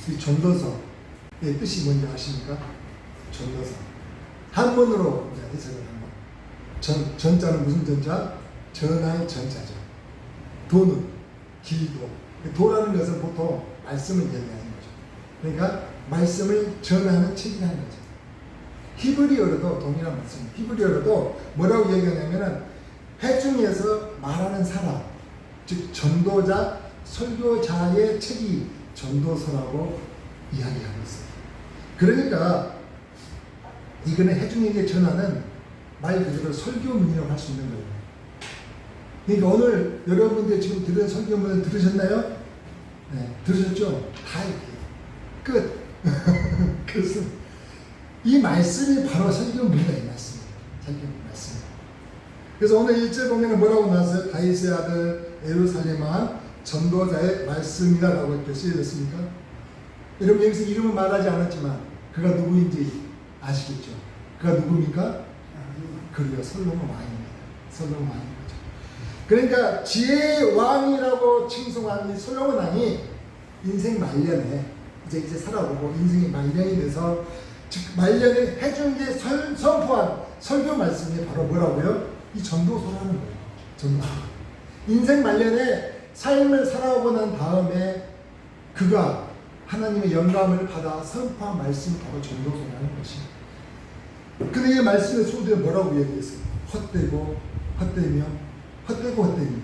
이 전도서의 뜻이 뭔지 아십니까? 전도서. 한문으로 해석을 하면 전자는 무슨 전자? 전하의 전자죠. 도는 기도. 도라는 것은 보통 말씀을 얘기하는 거죠. 그러니까 말씀을 전하는 책이라는 거죠. 히브리어로도 동일한 말씀입니다. 히브리어로도 뭐라고 얘기하냐면은 회중에서 말하는 사람, 즉 전도자, 설교자의 책이 전도서라고 이야기하고 있어요. 그러니까 이거는 회중에게 전하는 말 그대로 설교문이라고 할 수 있는 거예요. 그러니까 오늘 여러분들 지금 들은 설교문을 들으셨나요? 네, 들으셨죠? 다 이렇게 끝. 그래서 이 말씀이 바로 설교문이다, 이 말씀입니다. 설교문 말씀. 그래서 오늘 1절 보면 뭐라고 나왔어요? 다윗의 아들 예루살렘아 전도자의 말씀이다 라고 이렇게 쓰여졌습니까? 여러분 여기서 이름은 말하지 않았지만 그가 누구인지 아시겠죠? 그가 누굽니까? 그리고 솔로몬 왕입니다. 솔로몬 왕인 거죠. 그러니까 지혜의 왕이라고 칭송한 이 솔로몬 왕이 인생 말년에 이제 살아보고 인생이 말년이 돼서 즉 말년에 회중에게 선포한 설교 말씀이 바로 뭐라고요? 이 전도서라는 거예요. 전도서. 인생 말년에 삶을 살아오고 난 다음에 그가 하나님의 영감을 받아 선포한 말씀이 바로 전도서라는 것입니다. 근데 이 말씀의 소두에 뭐라고 얘기했어요? 헛되고 헛되며 헛되고 헛되니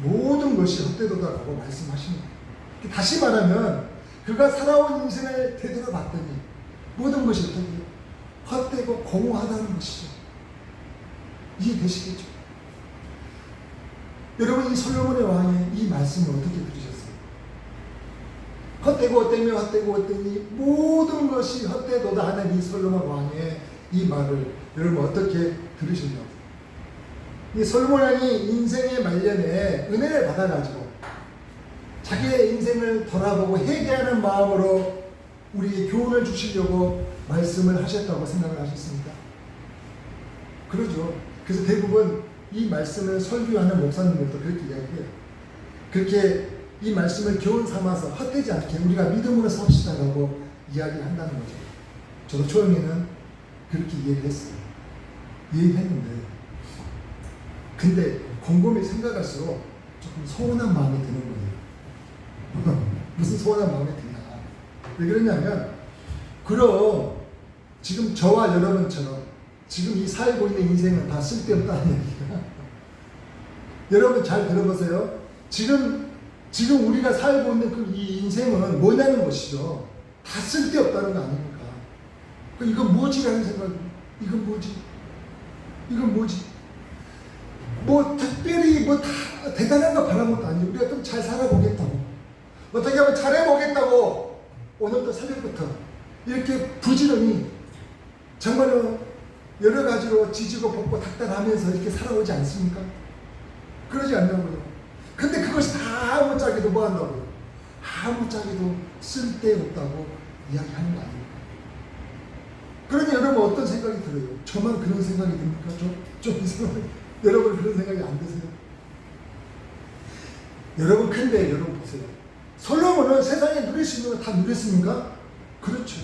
모든 것이 헛되도다라고 말씀하시는 거예요. 다시 말하면 그가 살아온 인생을 되돌아봤더니 모든 것이 어떻게 헛되고 공허하다는 것이죠. 이해되시겠죠? 여러분 이 솔로몬의 왕의 이 말씀을 어떻게 들으셨어요? 헛되고 헛되며 헛되고 헛되니 모든 것이 헛되도다 하는 이 솔로몬 왕의 이 말을 여러분 어떻게 들으셨냐고. 이 솔로몬 왕이 인생의 말년에 은혜를 받아가지고 자기의 인생을 돌아보고 회개하는 마음으로 우리에게 교훈을 주시려고 말씀을 하셨다고 생각을 하셨습니까? 그러죠. 그래서 대부분 이 말씀을 설교하는 목사님들도 그렇게 이야기해요. 그렇게 이 말씀을 교훈 삼아서 헛되지 않게 우리가 믿음으로 삽시다라고 이야기를 한다는 거죠. 저도 처음에는 그렇게 이해를 했어요. 이해했는데 근데 곰곰이 생각할수록 조금 서운한 마음이 드는 거예요. 무슨 서운한 마음이 드냐. 왜 그러냐면 그럼 지금 저와 여러분처럼 지금 이 살고 있는 인생은 다 쓸데없다는 얘기야. 여러분 잘 들어보세요. 지금 우리가 살고 있는 그 이 인생은 뭐냐는 것이죠. 다 쓸데없다는 거 아닙니까? 이건 뭐지라는 생각이. 이건 뭐지? 이건 뭐지? 뭐 특별히 뭐 다 대단한 거 바라는 것도 아니고 우리가 좀 잘 살아보겠다고 어떻게 하면 잘해보겠다고 오늘도 새벽부터 이렇게 부지런히 정말로 여러 가지로 지지고 볶고 닥달하면서 이렇게 살아오지 않습니까? 그러지 않냐고요. 근데 그것이 다 아무짝에도 뭐 한다고요? 아무짝에도 쓸데없다고 이야기하는 거 아닙니까? 그러니 여러분 어떤 생각이 들어요? 저만 그런 생각이 듭니까? 좀 이상하게 여러분 그런 생각이 안 드세요? 여러분 근데 여러분 보세요. 솔로몬은 세상에 누릴 수 있는 거 다 누렸습니까? 그렇죠.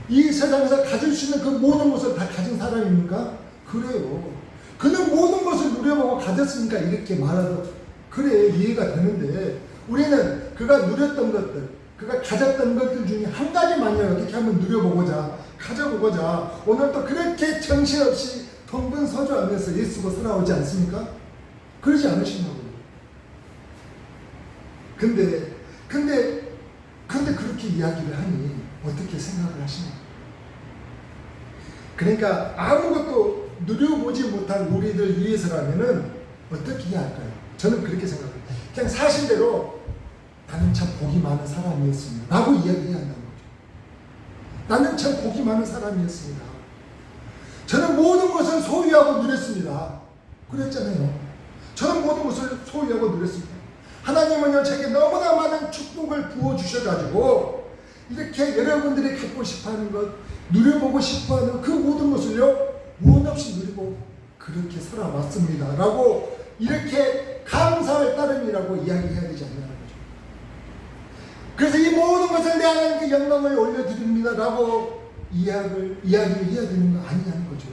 이 세상에서 가질 수 있는 그 모든 것을 다 가진 사람입니까? 그래요. 그는 모든 것을 누려보고 가졌으니까 이렇게 말하도 그래 이해가 되는데 우리는 그가 누렸던 것들 그가 가졌던 것들 중에 한 가지만요 어떻게 하면 누려보고자 가져보고자 오늘도 그렇게 정신없이 동분서주하면서 예수고 살아오지 않습니까? 그러지 않으시냐고요. 근데 그렇게 이야기를 하니 어떻게 생각을 하시냐. 그러니까 아무것도 누려보지 못한 우리들 위해서라면은 어떻게 해야 할까요? 저는 그렇게 생각해요. 그냥 사실대로 나는 참 복이 많은 사람이었습니다 라고 이야기해야 한다는 거죠. 나는 참 복이 많은 사람이었습니다. 저는 모든 것을 소유하고 누렸습니다. 그랬잖아요. 저는 모든 것을 소유하고 누렸습니다. 하나님은요 제게 너무나 많은 축복을 부어주셔가지고 이렇게 여러분들이 갖고 싶어하는 것 누려보고 싶어하는 그 모든 것을요 원 없이 누리고 그렇게 살아왔습니다 라고 이렇게 감사할 따름이라고 이야기해야 되지 않냐는 거죠. 그래서 이 모든 것을 내 하나님께 영광을 올려드립니다라고 이야기를 해야 되는 거 아니냐는 거죠.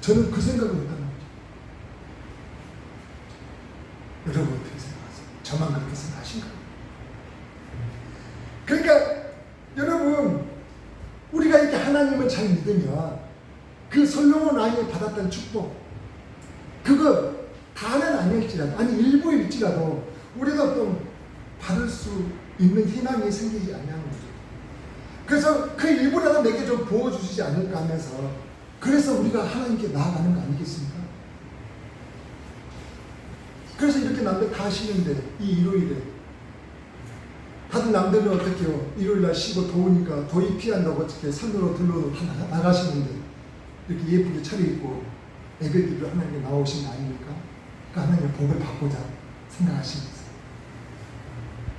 저는 그 생각을 했다는 거죠. 여러분 어떻게 생각하세요? 저만 그렇게 생각하신가요? 그러니까 여러분 우리가 이렇게 하나님을 잘 믿으면 그 솔로몬 왕이 받았던 축복 그거 다는 아닐지라도 아니 일부일지라도 우리도 좀 받을 수 있는 희망이 생기지 않냐는 거죠. 그래서 그 일부라도 내게 좀 부어주시지 않을까 하면서 그래서 우리가 하나님께 나아가는 거 아니겠습니까? 그래서 이렇게 남들 다 쉬는데 이 일요일에 다들 남들은 어떻게 해요? 일요일날 쉬고 더우니까 더위 피한다고 어떻게 산으로 들러도 다 나가시는데 이렇게 예쁘게 차려입고 애들끼리 하나님께 나오신 거 아닙니까? 그 하나님의 복을 받고자 생각하시면서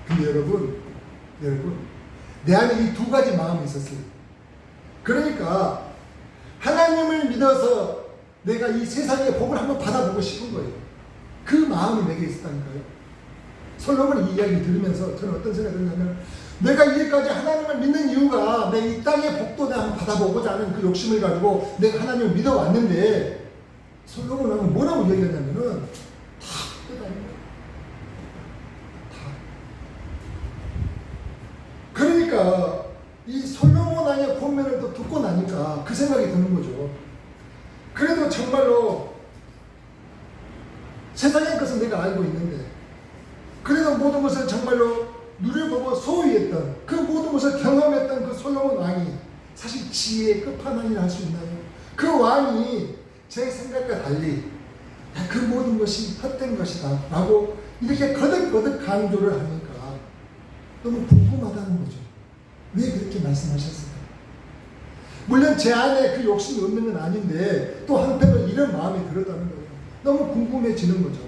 근데 여러분 내 안에 이 두 가지 마음이 있었어요. 그러니까 하나님을 믿어서 내가 이 세상의 복을 한번 받아보고 싶은 거예요. 그 마음이 내게 있었다니까요. 솔로몬이 이 이야기를 들으면서 저는 어떤 생각이 드냐면 내가 이제까지 하나님을 믿는 이유가 내 이 땅의 복도 내가 한번 받아보고자 하는 그 욕심을 가지고 내가 하나님을 믿어왔는데 솔로몬은 뭐라고 이야기했냐면은 다 복되다. 그러니까 이 솔로몬 왕의 권면을 또 듣고 나니까 그 생각이 드는 거죠. 그래도 정말로 세상의 것은 내가 알고 있는데 그래도 모든 것을 정말로 누려보고 소유했던 그 모든 것을 경험했던 그 솔로몬 왕이 사실 지혜의 끝판왕이라 할 수 있나요? 그 왕이 제 생각과 달리 그 모든 것이 헛된 것이다 라고 이렇게 거듭거듭 강조를 하니까 너무 궁금하다는 거죠. 왜 그렇게 말씀하셨을까? 물론 제 안에 그 욕심이 없는 건 아닌데 또 한편으로 이런 마음이 들었다는 거예요. 너무 궁금해지는 거죠.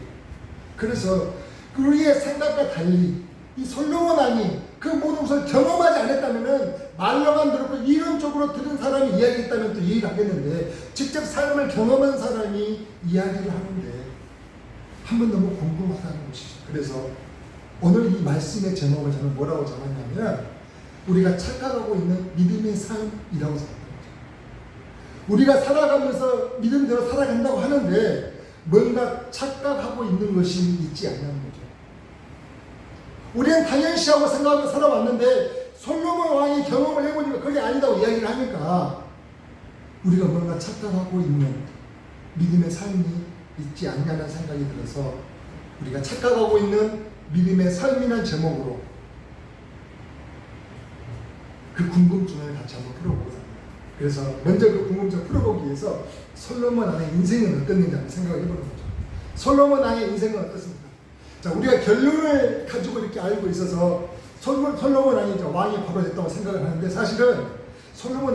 그래서 우리의 생각과 달리 이 솔로몬 왕이 그 모든 것을 경험하지 않았다면 말로만 들었고 이론적으로 들은 사람이 이야기했다면 또 이해가 하겠는데 직접 삶을 경험한 사람이 이야기를 하는데 한번 너무 궁금하다는 것이죠. 그래서 오늘 이 말씀의 제목을 저는 뭐라고 정했냐면 우리가 착각하고 있는 믿음의 삶이라고 생각합니다. 우리가 살아가면서 믿음대로 살아간다고 하는데 뭔가 착각하고 있는 것이 있지 않냐는 거죠. 우리는 당연시하고 생각하고 살아왔는데 솔로몬 왕이 경험을 해보니까 그게 아니다고 이야기를 하니까 우리가 뭔가 착각하고 있는 믿음의 삶이 있지 않냐는 생각이 들어서 우리가 착각하고 있는 믿음의 삶이라는 제목으로 그 궁금증을 같이 한번 풀어보고자 합니다. 그래서 먼저 그 궁금증을 풀어보기 위해서 솔로몬 왕의 인생은 어땠는지 한번 생각을 해보는 거죠. 솔로몬 왕의 인생은 어떻습니까? 자, 우리가 결론을 가지고 이렇게 알고 있어서 솔로몬 왕이 바로 됐다고 생각을 하는데 사실은 솔로몬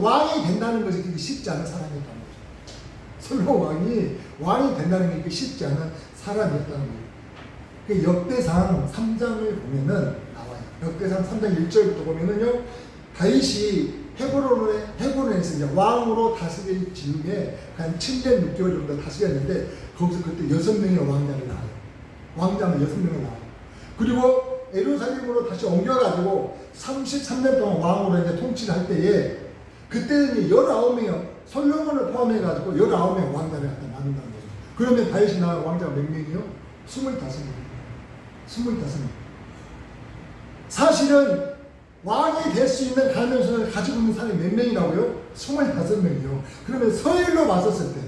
왕이 된다는 것이 그렇게 쉽지 않은 사람이었다는 거죠. 솔로몬 왕이 된다는 게 그렇게 쉽지 않은 사람이었다는 거예요. 그 역대상 3장을 보면은 나와요. 역대상 3장 1절부터 보면은요, 다윗이 헤브론에서 이제 왕으로 다스릴 즈음에 한 7년 6개월 정도 다스렸는데 거기서 그때 6명의 왕자를 낳아요. 왕자는 6명을 낳아요. 그리고 예루살렘으로 다시 옮겨가지고 33년 동안 왕으로 이제 통치를 할 때에 그때는 19명의 솔로몬을 포함해가지고 19명의 왕자를 갖다 낳는다는 거죠. 그러면 다윗이 낳은 왕자가 몇 명이요? 25명. 25명. 사실은 왕이 될 수 있는 가능성을 가지고 있는 사람이 몇 명이라고요? 25명이요. 그러면 서열로 봤었을 때,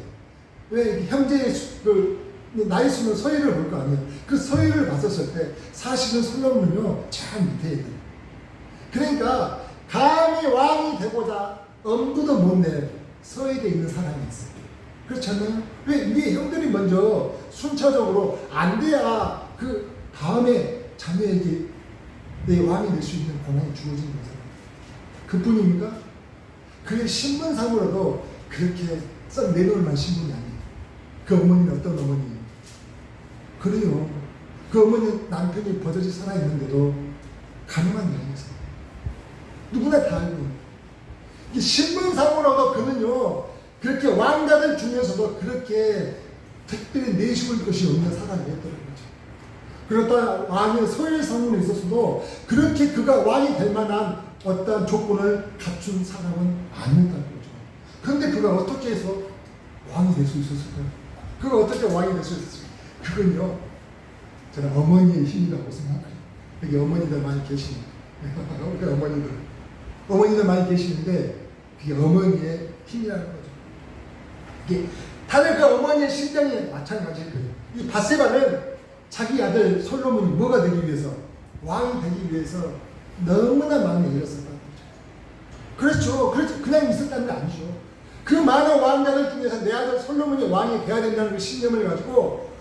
왜 형제의 나이 수는 서열을 볼 거 아니에요? 그 서열을 봤었을 때, 사실은 솔로몬은요, 저 밑에 있어요. 그러니까, 감히 왕이 되고자 엄두도 못 낼 서열에 있는 사람이 있어요. 그렇잖아요? 왜 위에 형들이 먼저 순차적으로 안 돼야 그 다음에 자녀에게 내 왕이 될 수 있는 권한이 주어지는 거잖아요. 그뿐입니까? 그게 신분상으로도 그렇게 썩 내놓을 만한 신분이 아니에요. 그 어머니는 어떤 어머니예요? 그래요. 그 어머니는 남편이 버젓이 살아있는데도 가능한 여인이었어요. 누구나 다 알고. 신분상으로도 그는요, 그렇게 왕자들 중에서도 그렇게 특별히 내세울 것이 없는 사람이었다는 거죠. 그렇다 왕의 서열 상문에 있었어도 그렇게 그가 왕이 될 만한 어떤 조건을 갖춘 사람은 아니었다는 거죠. 그런데 그가 어떻게 해서 왕이 될 수 있었을까요? 그가 어떻게 왕이 될 수 있었을까요? 그건요, 저는 어머니의 힘이라고 생각해요. 여기 어머니들 많이 계시네요. 우리 어머니들 많이 계시는데 그게 어머니의 힘이라는 거죠. 이게 다들 그 어머니의 심정이 마찬가지일 거예요. 이 밧세바는 자기 아들 솔로몬이 뭐가 되기 위해서, 왕이 되기 위해서 너무나 마음에 일었었다는 거죠. 그렇죠. 그냥 있었다는 게 아니죠. 그 많은 왕자들 중에서 내 아들 솔로몬이 왕이 돼야 된다는 그 신념을 가지고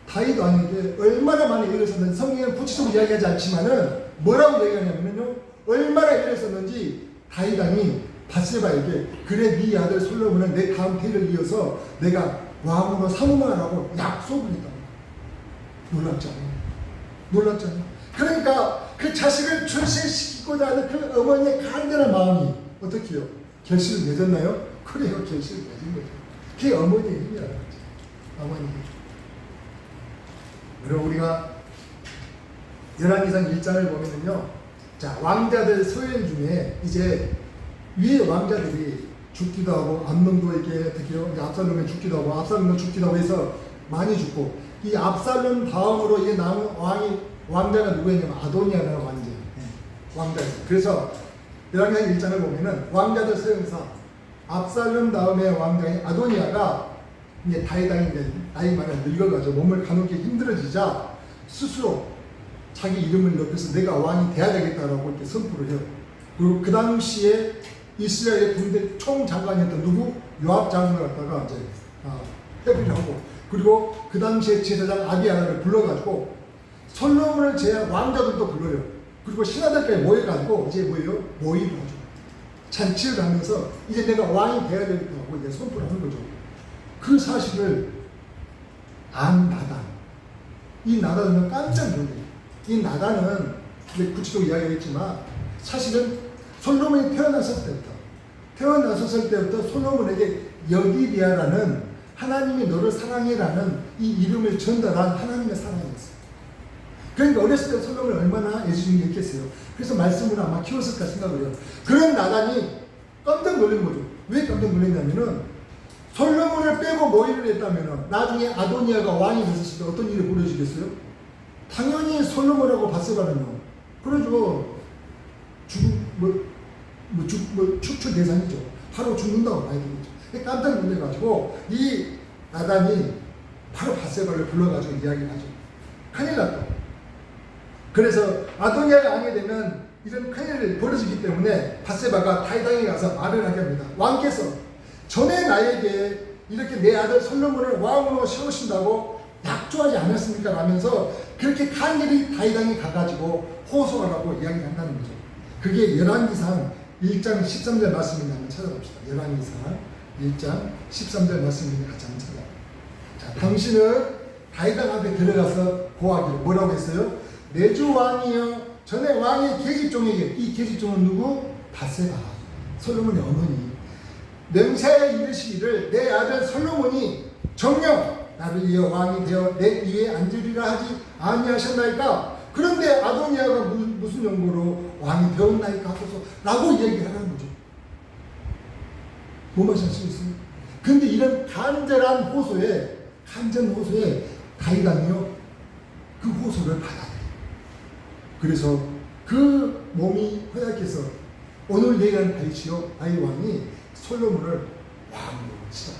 다윗 왕에게 얼마나 많이 일었었는지 성경에는 구체적으로 이야기하지 않지만은 뭐라고 얘기하냐면요, 얼마나 일었었는지 다윗 왕이 밧세바에게 그래 네 아들 솔로몬은 내 다음 태를 이어서 내가 왕으로 삼으라고 약속을 했다. 놀랍잖아요. 그러니까 그 자식을 출세시키고자 하는 그 어머니의 간절한 마음이 어떻게 해요? 결실을 맺었나요? 그래요, 결실을 맺은 거죠. 그게 어머니의 힘이라는 거죠. 어머니의 힘. 그리고 우리가 열왕기상 1장을 보면은요, 자, 왕자들 서열 중에 이제 위에 왕자들이 죽기도 하고, 암논도에게 특히요, 압살롬이 죽기도 하고, 압살롬도 죽기도 하고 해서 많이 죽고, 이 압살롬 다음으로 이제 남은 왕자가 누구였냐면 아도니아라는 왕자였어요. 그래서 열왕기상 1장을 보면은 왕자들 서열상 압살롬 다음에 왕자인 아도니아가 이제 다윗 왕이 이제 나이 많이 늙어가지고 몸을 가누기 힘들어지자 스스로 자기 이름을 높여서 내가 왕이 돼야 되겠다라고 이렇게 선포를 해요. 그리고 그 당시에 이스라엘의 군대 총장관이었던 누구? 요압 장군을 갖다가 이제 회부를 하고, 그리고 그 당시에 제사장 아비야를 불러가지고 솔로몬을 제외한 왕자들도 불러요. 그리고 신하들까지 모여가지고 이제 뭐예요? 모의를 하죠. 잔치를 하면서 이제 내가 왕이 돼야 되겠다고 이제 선포를 하는 거죠. 그 사실을 안 나단, 이 나단은 깜짝 놀래요. 이 나단은 구체적으로 이야기했지만 사실은 솔로몬이 태어났을 때부터 솔로몬에게 여기리아라는 하나님이 너를 사랑해라는 이 이름을 전달한 하나님의 사랑이었어요. 그러니까 어렸을 때 솔로몬이 얼마나 예수님이 있겠어요. 그래서 말씀을 아마 키웠을까 생각을 해요. 그런 나단이 깜짝 놀란 거죠. 왜 깜짝 놀랐냐면은 솔로몬을 빼고 모의를 했다면은 나중에 아도니아가 왕이 됐을 때 어떤 일이 벌어지겠어요? 당연히 솔로몬하고 밧세바는요, 그러죠. 축출 대상이죠. 바로 죽는다고 봐야 되겠죠. 깜짝 놀래가지고 이 나단이 바로 밧세바를 불러가지고 이야기를 하죠. 큰일 났다. 그래서 아도니아가 왕이 되면 이런 큰일이 벌어지기 때문에 밧세바가 다윗 왕에 가서 말을 하게 합니다. 왕께서 전에 나에게 이렇게 내 아들 솔로몬을 왕으로 세우신다고 약조하지 않았습니까? 라면서 그렇게 간절히 다윗 왕에 가가지고 호소하라고 이야기를 한다는 거죠. 그게 열왕기상 1장 13절 말씀인데 한번 찾아봅시다. 열왕기상 1장 13절 말씀인데 같이 한번 찾아봅시다. 자, 당신은 다윗 왕 앞에 들어가서 고하기를 뭐라고 했어요? 내 주 왕이여, 전에 왕의 계집종에게, 이 계집종은 누구? 밧세바, 솔로몬의 어머니. 맹세하여 이르시기를 내 아들 솔로몬이 정녕 나를 이어 왕이 되어 내 위에 앉으리라 하지 아니하셨나이까? 그런데 아도니아가 무슨 용고로 왕이 되었나이까 하소서 라고 얘기를 하는 거죠. 뭐 말씀하시겠어요? 근데 이런 간절한 호소에 다윗 왕이요, 그 호소를 받아들여요. 그래서 그 몸이 허약해서 오늘 얘기하는 다윗이요, 다윗 왕이 솔로몬을 왕으로 치다.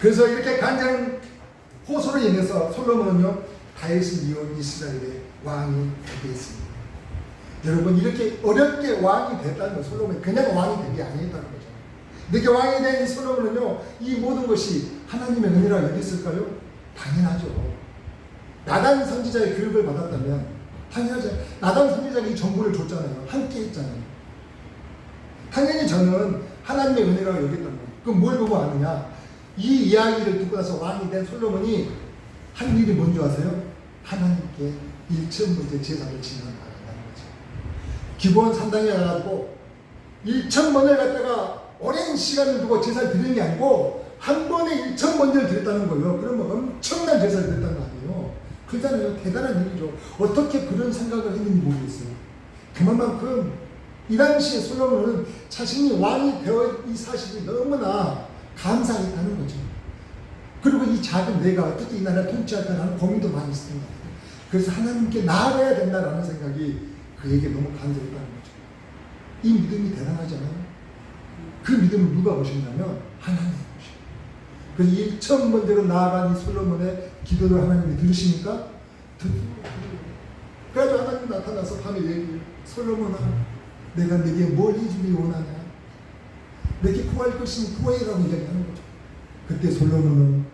그래서 이렇게 간절한 호소로 인해서 솔로몬은요, 다윗을 이어 이스라엘의 왕이 되게 했습니다. 여러분, 이렇게 어렵게 왕이 됐다는 건 솔로몬이 그냥 왕이 된 게 아니었다는 거죠. 이렇게 왕이 된 이 솔로몬은요, 이 모든 것이 하나님의 은혜라 여겼을까요? 당연하죠. 나단 선지자의 교육을 받았다면 당연하죠. 나단 선지자가 이 정보를 줬잖아요. 함께 했잖아요. 당연히 저는 하나님의 은혜라고 여겼다는 거예요. 그럼 뭘 보고 아느냐? 이 이야기를 듣고 나서 왕이 된 솔로몬이 한 일이 뭔지 아세요? 하나님께 1,000번째 제사를 지내는 거죠. 기본 산당에 가가지고 1,000번을 갖다가 오랜 시간을 두고 제사를 드리는 게 아니고 한 번에 1천 번제를 드렸다는 거예요. 그러면 엄청난 제사를 드렸다는 거 아니에요. 그렇잖아요. 대단한 일이죠. 어떻게 그런 생각을 했는지 모르겠어요. 그만큼 이 당시에 솔로몬은 자신이 왕이 되어 이 사실이 너무나 감사했다는 거죠. 그리고 이 작은 내가 어떻게 이 나라를 통치할까 하는 고민도 많이 있었던 것 같아요. 그래서 하나님께 나아가야 된다라는 생각이 그에게 너무 간절했다는 거죠. 이 믿음이 대단하잖아요. 그 믿음을 누가 보셨냐면 하나님이 보십니다. 그래서 1천 번째로 나아간 이 솔로몬의 기도를 하나님이 들으십니까? 그래서 하나님이 나타나서 밤에 얘기해요. 솔로몬아, 내가 네게 뭘 해주기 원하냐? 내게 구할 것이니 구해라고 이야기하는 거죠. 그때 솔로몬은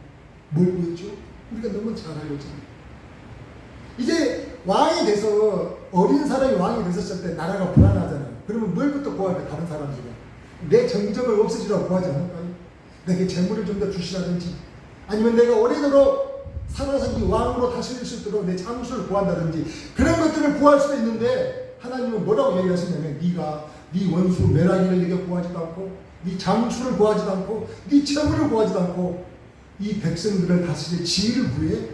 뭘 구했죠? 우리가 너무 잘 알고 있잖아요. 이제 왕이 돼서 어린 사람이 왕이 됐었을 때 나라가 불안하잖아요. 그러면 뭘부터 구할까? 다른 사람들은 내 정적을 없애주라고 구하지 않을까요? 내게 재물을 좀 더 주시라든지, 아니면 내가 오래도록 살아서 이 왕으로 다스릴 수 있도록 내 장수를 구한다든지, 그런 것들을 구할 수도 있는데 하나님은 뭐라고 얘기하시냐면 네가 네 원수 메라기를 내게 구하지도 않고 네 장수를 구하지도 않고 네 재물을 구하지도 않고 이 백성들을 다스릴 지혜를 구해.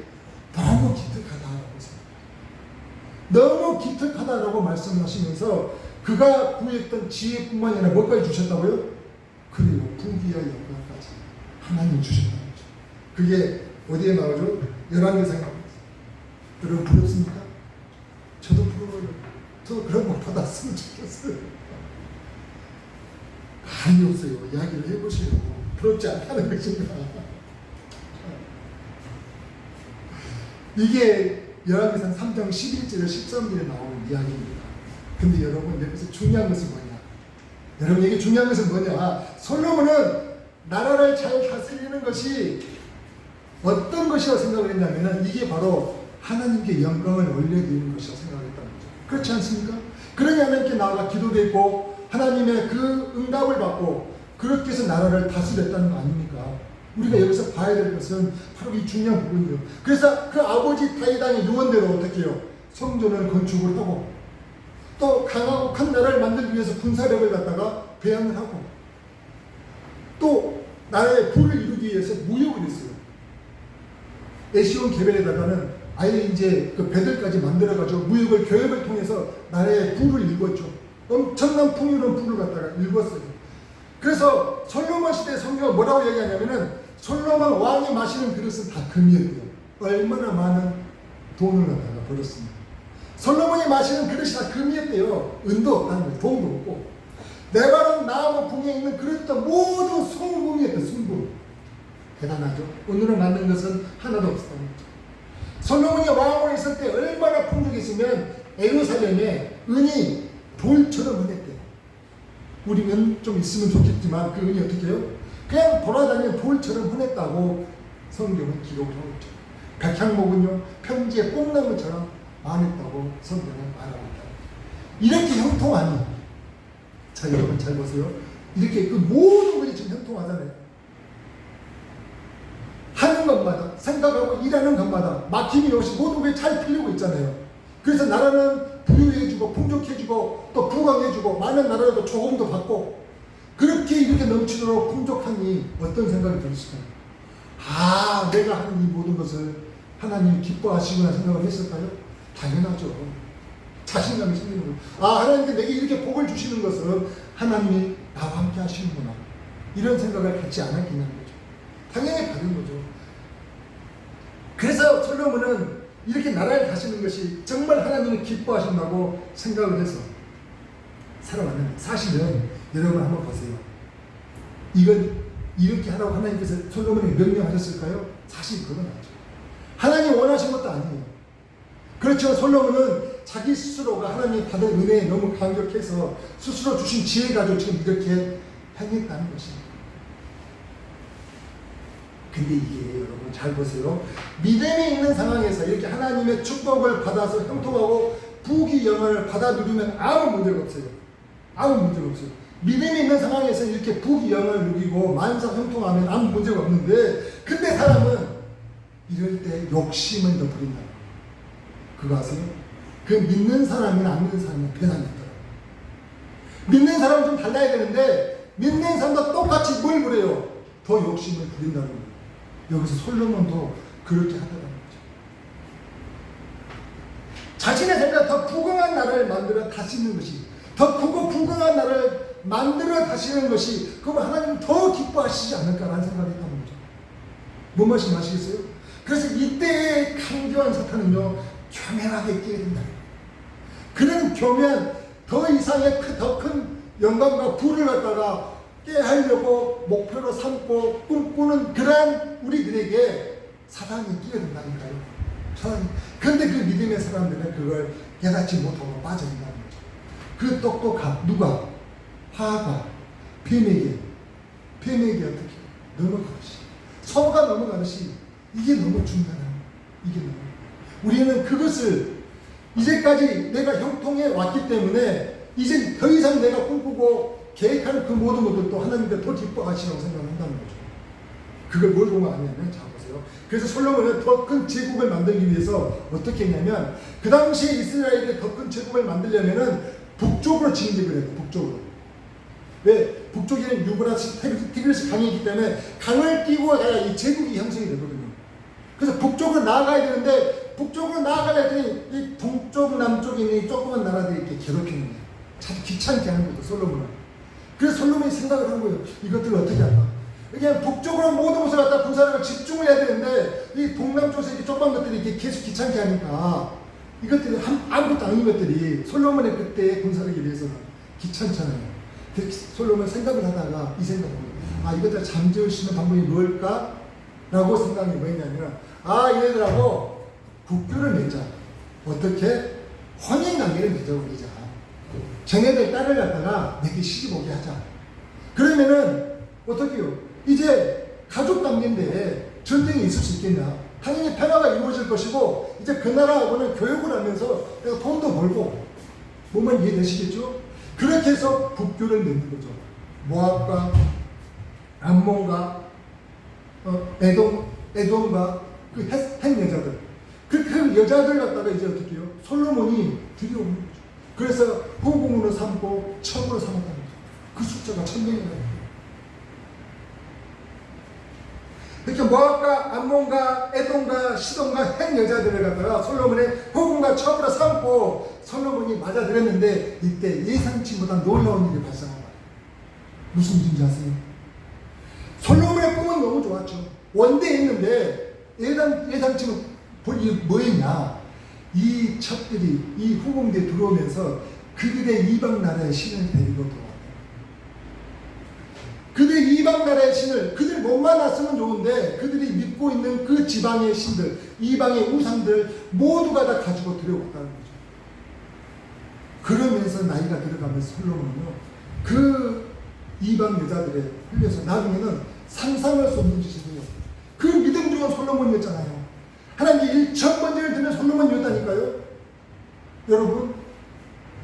너무 기특하다라고 생각해요. 너무 기특하다라고 말씀하시면서 그가 구했던 지혜뿐만 아니라 뭐까지 주셨다고요? 그리고 부귀와 영광까지 하나님 주셨다는 거죠. 그게 어디에 나오죠? 열왕기상 나옵니다. 여러분 부럽습니까? 저도 부러워요. 저도 그런 거 받았으면 좋겠어요. 감이 없어요. 이야기를 해보세요. 부럽지 않다는 것인가. 이게 열왕기상 3장 11절에 13절에 나오는 이야기입니다. 근데 여러분 여기서 중요한 것은 뭐냐? 여러분 이게 중요한 것은 뭐냐? 솔로몬은 나라를 잘 다스리는 것이 어떤 것이라고 생각을 했냐면 이게 바로 하나님께 영광을 올려드리는 것이라고 생각을 했다는 거죠. 그렇지 않습니까? 그러니 하나님께 나아가 기도되고 하나님의 그 응답을 받고 그렇게 해서 나라를 다스렸다는 거 아닙니까? 우리가 여기서 봐야 될 것은 바로 이 중요한 부분이에요. 그래서 그 아버지 다윗왕의 유언대로 어떻게 해요? 성전을 건축을 하고 또 강하고 큰 나라를 만들기 위해서 군사력을 갖다가 배양을 하고 또 나라의 부를 이루기 위해서 무역을 했어요. 에시온 개벨에다가는 아예 이제 그 배들까지 만들어가지고 무역을 교역을 통해서 나라의 부를 일궜죠. 엄청난 풍요로운 부를 갖다가 일궜어요. 그래서 솔로몬 시대 성경은 뭐라고 얘기하냐면은 솔로몬 왕이 마시는 그릇은 다 금이었대요. 얼마나 많은 돈을 갖다가 벌었습니다. 솔로몬이 마시는 그릇이 다 금이었대요. 은도 없다는 거예요. 돈도 없고. 레바논 나무 붕에 있는 그릇도 모두 순금이었대요. 순금. 대단하죠. 은으로 만든 것은 하나도 없었다는 거죠. 솔로몬이 왕으로 있을 때 얼마나 풍족했으면 예루살렘에 은이 돌처럼 흔했대요. 우리 은 좀 있으면 좋겠지만 그 은이 어떻게 해요? 그냥 돌아다니는 돌처럼 흔했다고 성경은 기록을 하고 있죠. 백향목은요 평지에 뽕나무처럼 많았다고 성경은 말하고 있다. 이렇게 형통하니, 자 여러분 잘 보세요. 이렇게 그 모든 것이 지금 형통하잖아요. 하는 것마다 생각하고 일하는 것마다 막힘이 없이 모든 게 잘 풀리고 있잖아요. 그래서 나라는 부유해지고 풍족해지고 또 부강해지고 많은 나라도 조금도 받고 그렇게 이렇게 넘치도록 풍족하니 어떤 생각이 들었을까요? 아, 내가 하는 이 모든 것을 하나님이 기뻐하시구나 생각을 했을까요? 당연하죠. 자신감이 생기는 거예요. 아, 하나님께 내게 이렇게 복을 주시는 것은 하나님이 나와 함께 하시는구나. 이런 생각을 갖지 않았겠냐는 거죠. 당연히 받은 거죠. 그래서 솔로몬은 이렇게 나라를 다스리는 것이 정말 하나님이 기뻐하신다고 생각을 해서 살아왔는데, 사실은 여러분 한번 보세요. 이건 이렇게 하라고 하나님께서 솔로몬에게 명령하셨을까요? 사실 그건 아니죠. 하나님 원하신 것도 아니에요. 그렇죠. 솔로몬은 자기 스스로가 하나님이 받은 은혜에 너무 감격해서 스스로 주신 지혜 가지고 지금 이렇게 행했다는 것입니다. 근데 이게 여러분 잘 보세요. 믿음이 있는 상황에서 이렇게 하나님의 축복을 받아서 형통하고 부귀 영화를 받아 누리면 아무 문제가 없어요. 아무 문제가 없어요. 믿음이 있는 상황에서 이렇게 부귀 영화를 누리고 만사 형통하면 아무 문제가 없는데, 근데 사람은 이럴 때 욕심을 더 부린다. 그거 아세요? 그 믿는 사람이나 안 믿는 사람은 변함이 있더라고요. 믿는 사람은 좀 달라야 되는데 믿는 사람도 똑같이 뭘 그래요? 더 욕심을 부린다는 거예요. 여기서 솔로몬도 그렇게 하더라는 거죠. 자신의 생각 더 부강한 나라를 만들어 다시는 것이, 더 크고 부강한 나라를 만들어 다시는 것이, 그럼 하나님 더 기뻐하시지 않을까라는 생각이 있다는 거죠. 뭔 말씀 아시겠어요? 그래서 이때의 강교한 사탄은요, 교면하게 끼게 된다. 그는 교면, 더 이상의 더 큰 영광과 부를 갖다가 깨하려고 목표로 삼고 꿈꾸는 그러한 우리들에게 사단이 끼게 된다니까요. 그런데 그 믿음의 사람들은 그걸 깨닫지 못하고 빠져있다는 거죠. 그 똑똑한 누가? 하가 뱀에게 어떻게 넘어가듯이, 서가 넘어가듯이 이게 너무 중요하다. 이게 너무, 우리는 그것을 이제까지 내가 형통해 왔기 때문에 이제 더 이상 내가 꿈꾸고 계획하는 그 모든 것들도 하나님께 더 기뻐하시라고 생각한다는 거죠. 그걸 뭘 보면 아니냐면, 자 보세요. 그래서 솔로몬은 더 큰 제국을 만들기 위해서 어떻게 했냐면, 그 당시에 이스라엘이 더 큰 제국을 만들려면은 북쪽으로 진격을 해요. 북쪽으로. 왜? 북쪽에는 유브라스, 티그리스 강이 있기 때문에 강을 끼고 가야 이 제국이 형성이 되거든요. 그래서 북쪽으로 나아가야 되는데, 북쪽으로 나아가야 되니 이 동쪽, 남쪽에 있는 이 조그만 나라들이 이렇게 괴롭히는 거예요. 참 귀찮게 하는 거죠, 솔로몬은. 그래서 솔로몬이 생각을 한 거예요. 이것들을 어떻게 할까? 그냥 북쪽으로 모든 것을 갖다 군사력을 집중을 해야 되는데, 이 동남쪽에서 이렇게 조그만 것들이 이렇게 계속 귀찮게 하니까, 이것들이 아무것도 아닌 것들이 솔로몬의 그때의 군사력에 비해서는 귀찮잖아요. 솔로몬 생각을 하다가 이 생각을 해요. 아, 이것들 잠재울 수 있는 방법이 뭘까? 라고 생각이 뭐였냐면, 아, 얘네들하고 국교를 맺자. 어떻게? 혼인관계를 맺어버리자. 쟤네들 딸을 갖다가 내게 시집 오게 하자. 그러면은 어떻게 해요? 이제 가족 관계인데 전쟁이 있을 수 있겠냐? 당연히 평화가 이루어질 것이고, 이제 그 나라하고는 교육을 하면서 내가 돈도 벌고, 뭐만 이해되시겠죠? 그렇게 해서 국교를 맺는 거죠. 모압과 암몬과 에돔과 그 헷 여자들, 그 여자들 갖다가 이제 어떻게 해요? 솔로몬이 들여오는 거죠. 그래서 후궁으로 삼고 첩으로 삼았다는 거죠. 그 숫자가 1000명이나. 이렇게 모압과 암몬과 에돔과 시돈과 헷 여자들을 갖다가 솔로몬의 후궁과 첩으로 삼고 솔로몬이 맞아들였는데, 이때 예상치 못한 놀라운 일이 발생한 거예요. 무슨 일인지 아세요? 솔로몬의 꿈은 너무 좋았죠. 원대에 있는데 예상치 못한 일이 뭐였냐? 이 첩들이, 이 후궁들이 들어오면서 그들의 이방 나라의 신을 데리고 들어왔다. 그들의 이방 나라의 신을, 그들 못 만났으면 좋은데 그들이 믿고 있는 그 지방의 신들, 이방의 우상들 모두가 다 가지고 들어왔다는 거죠. 그러면서 나이가 들어가면서 솔로몬은요, 그 이방 여자들에 흘려서 나중에는 상상할 수 없는 짓을 해요. 그 믿음 좋은 솔로몬이었잖아요. 하나님께 1000번째를 드는 솔로몬이었다니까요. 여러분,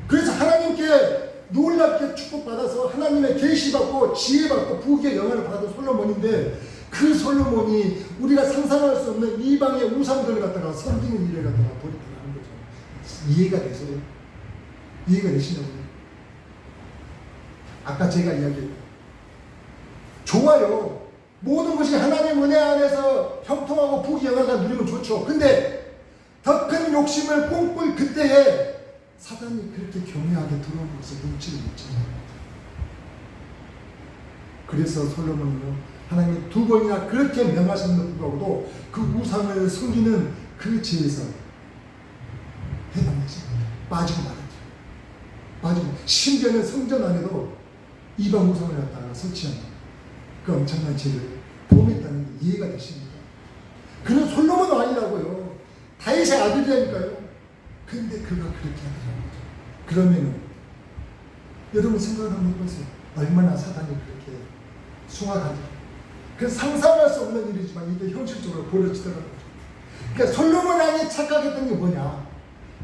그래서 하나님께 놀랍게 축복받아서 하나님의 계시받고 지혜받고 부귀의 영화를 받은 솔로몬인데, 그 솔로몬이 우리가 상상할 수 없는 이방의 우상들을 갖다가 섬기는 일을 갖다가 돌입하는 거죠. 이해가 되세요? 이해가 되시냐고요? 아까 제가 이야기했죠. 좋아요. 모든 것이 하나님 은혜 안에서 형통하고 부귀 영화가 누리면 좋죠. 근데 더 큰 욕심을 꿈꿀 그때에 사단이 그렇게 교묘하게 들어오는 것을 눈치를 못 채요. 그래서 솔로몬은 하나님이 2번이나 그렇게 명하셨는데도 불구하고도 그 우상을 섬기는 그 죄에서 해방되지 빠지고 말았죠. 빠지고, 심지어는 성전 안에도 이방 우상을 갖다가 설치하는 그 엄청난 죄를 범했다는 게 이해가 되십니까? 그는 솔로몬은 아니라고요. 다윗의 아들이라니까요. 근데 그가 그렇게 하더라고요. 그러면은 여러분 생각을 한번 해보세요. 얼마나 사단이 그렇게 숭악하죠. 그래서 상상할 수 없는 일이지만 이게 현실적으로 벌어지더라고요. 그러니까 솔로몬왕이 착각했던 게 뭐냐?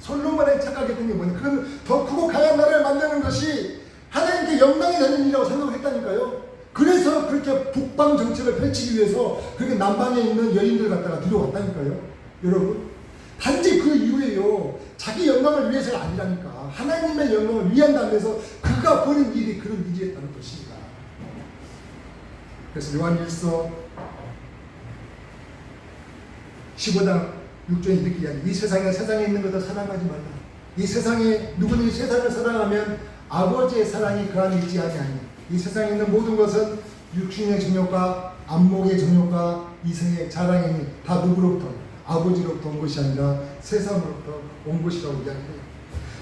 솔로몬왕이 착각했던 게 뭐냐? 그건 더 크고 강한 나라를 만드는 것이 하나님께 영광이 되는 일이라고 생각을 했다니까요. 그래서 그렇게 북방 정책을 펼치기 위해서 그렇게 남방에 있는 여인들 갖다가 들어왔다니까요. 여러분, 단지 그 이후에요, 자기 영광을 위해서가 아니라니까, 하나님의 영광을 위한다면서 그가 버린 일이 그런 일이었다는 것입니다. 그래서 요한일서 15장 6절에 이렇게 이야기, 이 세상에 있는 것도 사랑하지 말라. 이 세상에 누구는 이 세상을 사랑하면 아버지의 사랑이 그 안에 있지 아니하니, 이 세상에 있는 모든 것은 육신의 정욕과 안목의 정욕과 이생의 자랑이니 다 누구로부터? 아버지로부터 온 것이 아니라 세상으로부터 온 것이라고 이야기해요.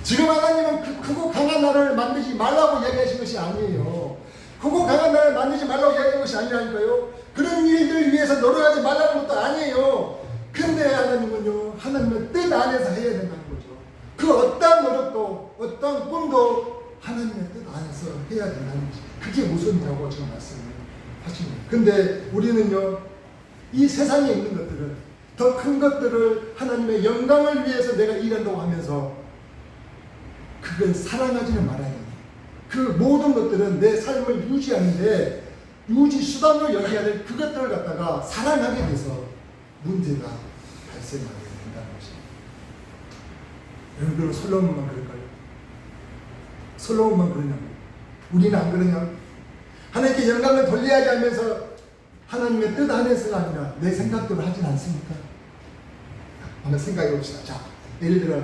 지금 하나님은 크고 강한 나라를 만들지 말라고 이야기하신 것이 아니에요. 크고 강한 나라를 만들지 말라고 이야기한 것이 아니라니까요. 그런 일들 위해서 노력하지 말라는 것도 아니에요. 근데 하나님은요, 하나님의 뜻 안에서 해야 된다는 거죠. 그 어떤 노력도 어떤 꿈도 하나님의 뜻 안에서 해야 된다는 거죠. 그게 우선이라고 지금 말씀을 하십니다. 근데 우리는요, 이 세상에 있는 것들을, 더 큰 것들을 하나님의 영광을 위해서 내가 일한다고 하면서 그걸 사랑하지는 말아야 돼요. 그 모든 것들은 내 삶을 유지하는데 유지 수단으로 여겨야 될 그것들을 갖다가 사랑하게 돼서 문제가 발생하게 된다는 것입니다. 여러분, 솔로몬만 그럴까요? 솔로몬만 그러냐고요? 우리는 안 그러냐? 하나님께 영광을 돌려야지 하면서 하나님의 뜻 안에서가 아니라 내 생각대로 하진 않습니까? 한번 생각해 봅시다. 자, 예를 들어,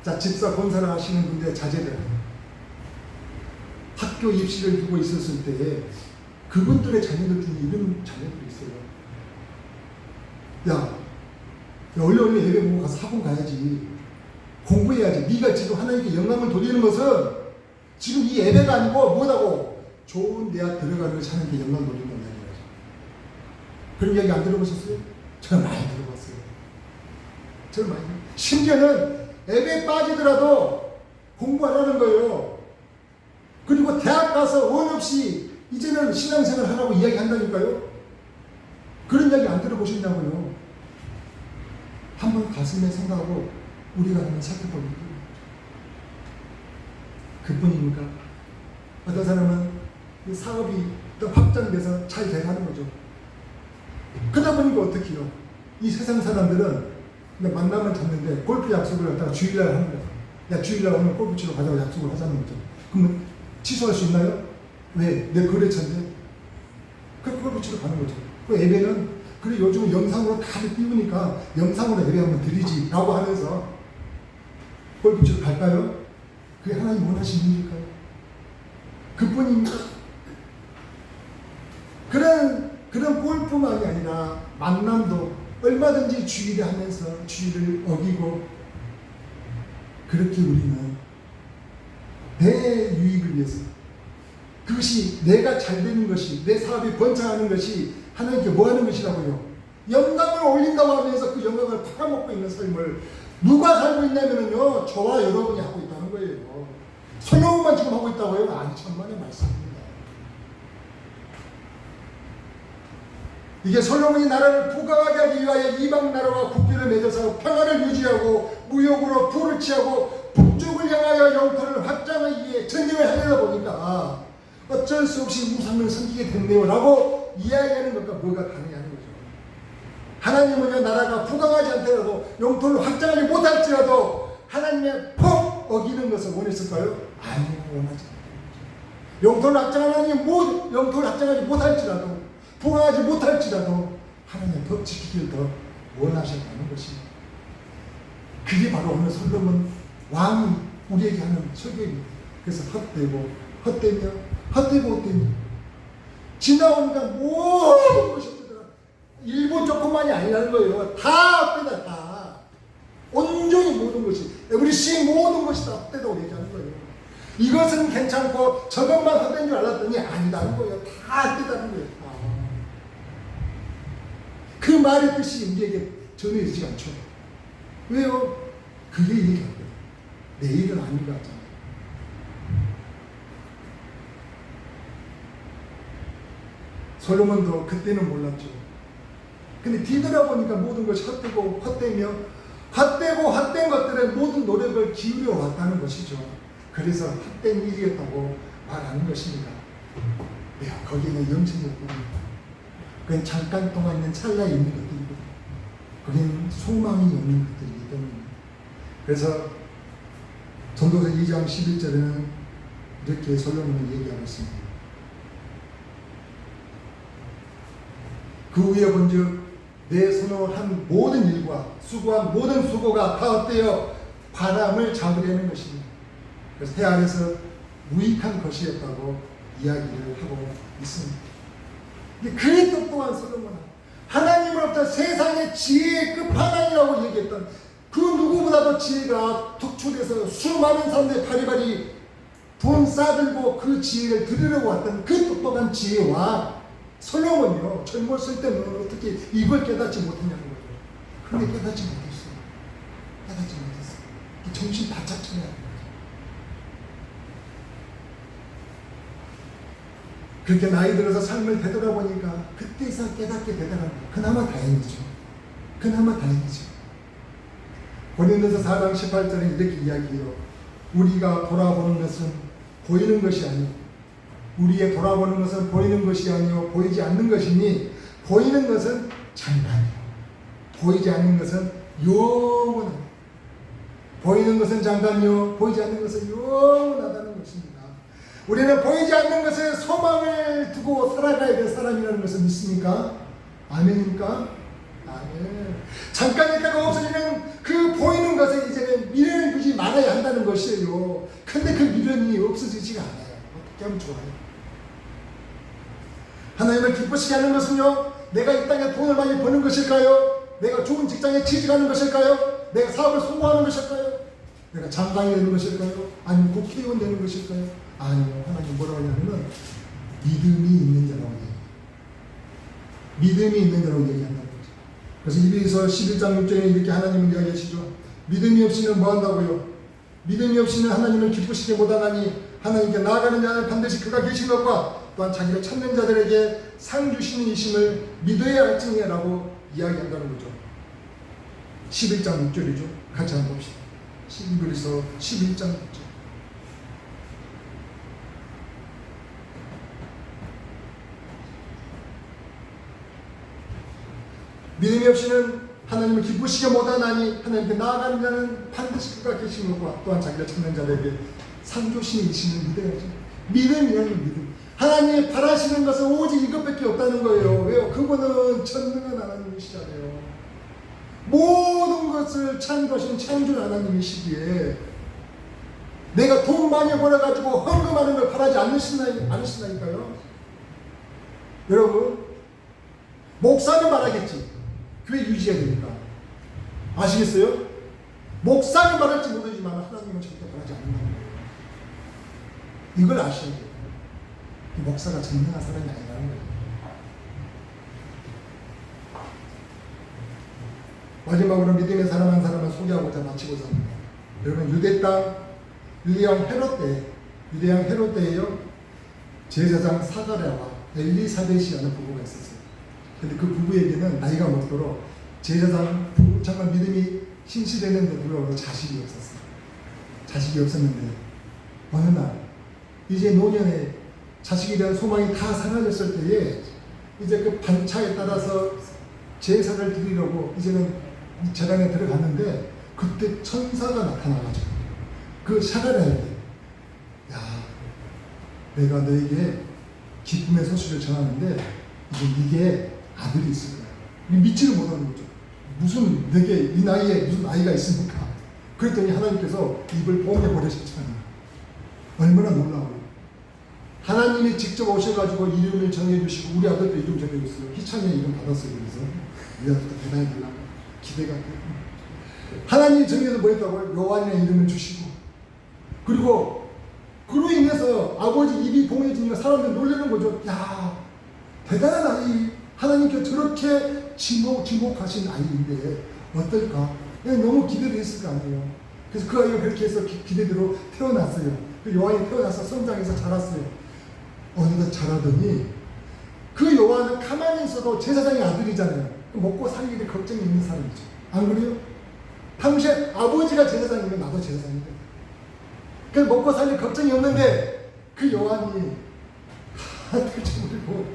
자, 집사 건설을 하시는 분들의 자제들, 학교 입시를 두고 있었을 때에 그분들의 자녀들 중에 이런 자녀들이 있어요. 야, 얼른 예배 보고 가서 학원 가야지. 공부해야지. 네가 지금 하나님께 영광을 돌리는 것은 지금 이 예배가 아니고 뭐라고? 좋은 대학 들어가는 것이 하나님께 영광 돌리는 거죠. 그런 이야기 안 들어보셨어요? 저는 많이 들어봤어요. 저는 많이. 심지어는 예배에 빠지더라도 공부하라는 거예요. 그리고 대학 가서 원 없이 이제는 신앙생활 하라고 이야기한다니까요. 그런 이야기 안 들어보셨냐고요. 한번 가슴에 생각하고 우리가 한번 살펴보는 거예요. 그뿐입니까? 어떤 사람은 사업이 또 확장돼서 잘 돼가는 거죠. 그러다 보니까 어떻게 해요? 이 세상 사람들은 만나면 잡는데 골프 약속을 갖다가 주일날 하는 거죠. 야, 주일날 오늘 골프 치러 가자고 약속을 하자는 거죠. 그러면 취소할 수 있나요? 왜? 내 거래처인데. 그 골프 치러 가는 거죠. 그 예배는, 그래 요즘은 영상으로 다들 띄우니까 영상으로 예배 한번 드리지 라고 하면서 골프 치러 갈까요? 그게 하나님 원하시는 일일까요? 그뿐입니다. 그런 골프만이 아니라 만남도 얼마든지 주의를 하면서 주의를 어기고, 그렇게 우리는 내 유익을 위해서, 그것이 내가 잘 되는 것이, 내 사업이 번창하는 것이 하나님께 뭐 하는 것이라고요? 영광을 올린다고 하면서 그 영광을 팔아먹고 있는 삶을 누가 살고 있냐면요, 저와 여러분이 하고 있다는 거예요. 솔로몬만 지금 하고 있다고요? 아니, 천만의 말씀입니다. 이게 솔로몬이 나라를 부강하게 하기 위하여 이방 나라와 국교를 맺어서 평화를 유지하고 무역으로 부를 취하고 북쪽을 향하여 영토를 확장하기 위해 전쟁을 하려다 보니까 어쩔 수 없이 우상을 섬기게 됐네요 라고 이야기하는 것과 뭐가 다르냐는 거죠. 하나님은요, 나라가 부강하지 않더라도 영토를 확장하지 못할지라도 하나님의 폭 어기는 것을 원했을까요? 아니요, 원하지 않아요. 영토를 확장하지 못할지라도, 부강하지 못할지라도 하나님의 법 지키기를 더 원하셨다는 것입니다. 그게 바로 오늘 솔로몬 왕이 우리에게 하는 설교입니다. 그래서 헛되며 지나오니까 모든 것이 헛되더라. 일부 조금만이 아니라는 거예요. 다 헛되다, 다. 온전히 모든 것이, 에브리시 모든 것이 다 헛되다고 얘기하는 거예요. 이것은 괜찮고 저것만 헛된 줄 알았더니 아니다는 거예요. 다 헛되다는 거예요. 다. 그 말의 뜻이 우리에게 전해지지 않죠. 왜요? 그게 얘기한 거예요. 내 일은 아닌 것 같잖아요. 솔로몬도 그때는 몰랐죠. 근데 뒤돌아보니까 모든 것이 헛되고 헛되며 헛된 것들의 모든 노력을 기울여 왔다는 것이죠. 그래서 헛된 일이었다고 말하는 것입니다. 네, 거기에는 영생이 없습니다. 그건 잠깐 동안 있는 찰나에 있는 것들이고, 거기는 소망이 없는 것들이기 때문입니다. 그래서 전도서 2장 11절에는 이렇게 솔로몬이 얘기하고 있습니다. 그 위에 본즉 내 손으로 한 모든 일과 수고한 모든 수고가 다 어때요? 바람을 잡으려는 것입니다. 그래서 해 아래서 무익한 것이었다고 이야기를 하고 있습니다. 그의 똑똑한 솔로몬은 하나님으로부터 세상의 지혜의 끝판왕이라고 얘기했던 그 누구보다도 지혜가 독출해서 수많은 사람들의 바리바리 돈 싸들고 그 지혜를 들으려고 왔던 그 똑똑한 지혜와 솔로몬이요, 젊었을 때는 어떻게 이걸 깨닫지 못했냐는 거죠. 그런데 깨닫지 못했어요. 깨닫지 못했어요. 정신 바짝 차려야 돼요. 그렇게 나이 들어서 삶을 되돌아보니까 그때서 깨닫게 되더라고요. 그나마 다행이죠. 그나마 다행이죠. 고린도서 4장 18절에 이렇게 이야기해요. 우리가 돌아보는 것은 보이는 것이 아니고 우리의 돌아보는 것은 보이는 것이 아니요 보이지 않는 것이니 보이는 것은 잠깐이요 보이지 않는 것은 영원하다. 보이는 것은 잠깐이요 보이지 않는 것은 영원하다는 것입니다. 우리는 보이지 않는 것에 소망을 두고 살아가야 될 사람이라는 것을 믿습니까? 아멘입니까? 아멘. 잠깐 있다가 없어지는 그 보이는 것에 이제는 미련을 두지 말아야 한다는 것이에요. 근데 그 미련이 없어지지가 않아요. 어떻게 하면 좋아요? 하나님을 기쁘시게 하는 것은요, 내가 이 땅에 돈을 많이 버는 것일까요? 내가 좋은 직장에 취직하는 것일까요? 내가 사업을 성공하는 것일까요? 내가 장관이 되는 것일까요? 아니면 국회의원 되는 것일까요? 아니요. 하나님 뭐라고 하냐면 믿음이 있는 자라고 얘기해요. 믿음이 있는 자라고 얘기한다는 거죠. 그래서 이베이서 11장 6절에 이렇게 하나님은 이야기하시죠. 믿음이 없이는 뭐한다고요? 믿음이 없이는 하나님을 기쁘시게 못하나니 하나님께 나아가는 자는 반드시 그가 계신 것과 또한 자기를 찾는 자들에게 상 주시는 이심을 믿어야 할지니라고 이야기한다는 거죠. 11장 6절이죠. 같이 한번 봅시다. 이베이서 11장 6절. 믿음이 없이는 하나님을 기쁘시게 못하나니 하나님께 나아가는 자는 반드시 그가 계신 것과 또한 자기를 찾는 자들에게 상 주시는 이심을 믿어야죠. 믿음이에요. 믿음. 하나님이 바라시는 것은 오직 이것밖에 없다는 거예요. 왜요? 그분은 전능한 하나님이시잖아요. 모든 것을 창조하신 창조 하나님이시기에 내가 돈 많이 벌어가지고 헌금하는 걸 바라지 않으신다니까요. 여러분, 목사는 말하겠지. 교회 유지해야 되니까. 아시겠어요? 목사는 말할지 모르지만 하나님은 절대 바라지 않는다는 거예요. 이걸 아셔야 돼요. 이 목사가 전능한 사람이 아니라는 거예요. 마지막으로 믿음의 사람 한 사람을 소개하고자 마치고자 합니다. 여러분, 유대왕 헤롯 때에요, 제사장 사가랴와 엘리사벳이라는 부부가 있었어요. 근데 그 부부에게는 나이가 먹도록 제사장 부부, 정말 믿음이 신실했는데 불구하고 자식이 없었어요. 자식이 없었는데 어느 날 이제 노년에 자식에 대한 소망이 다 사라졌을 때에 이제 그 반차에 따라서 제사를 드리려고 이제는 제단에 들어갔는데 그때 천사가 나타나가지고 그 사가랴에게, 야, 내가 너에게 기쁨의 소식을 전하는데 이제 네게 아들이 있을 거야. 믿지를 못하는 거죠. 무슨 내게 이 나이에 무슨 아이가 있습니까? 그랬더니 하나님께서 입을 봉해 버리셨잖아요. 얼마나 놀라워요. 하나님이 직접 오셔가지고 이름을 정해주시고 우리 아들도 이름 정해줬어요. 희찬이 이름 받았어요. 그래서 우리 아들도 대단히 되려고 기대가 돼요. 하나님이 정해서 뭐 했다고요? 요한이라는 이름을 주시고, 그리고 그로 인해서 아버지 입이 봉해지니까 사람들 놀라는 거죠. 야, 대단한 아이, 하나님께 저렇게 지목하신 아이인데 어떨까? 너무 기대를 했을 거 아니에요. 그래서 그 아이가 그렇게 해서 기대대로 태어났어요. 그 요한이 태어나서 성장해서 자랐어요. 어느덧 자라더니 그 요한은 가만히 있어도 제사장의 아들이잖아요. 먹고 살 일에 걱정이 있는 사람이죠. 안 그래요? 당시에 아버지가 제사장이면 나도 제사장인데, 그 먹고 살 일 걱정이 없는데 그 요한이 될지 모르고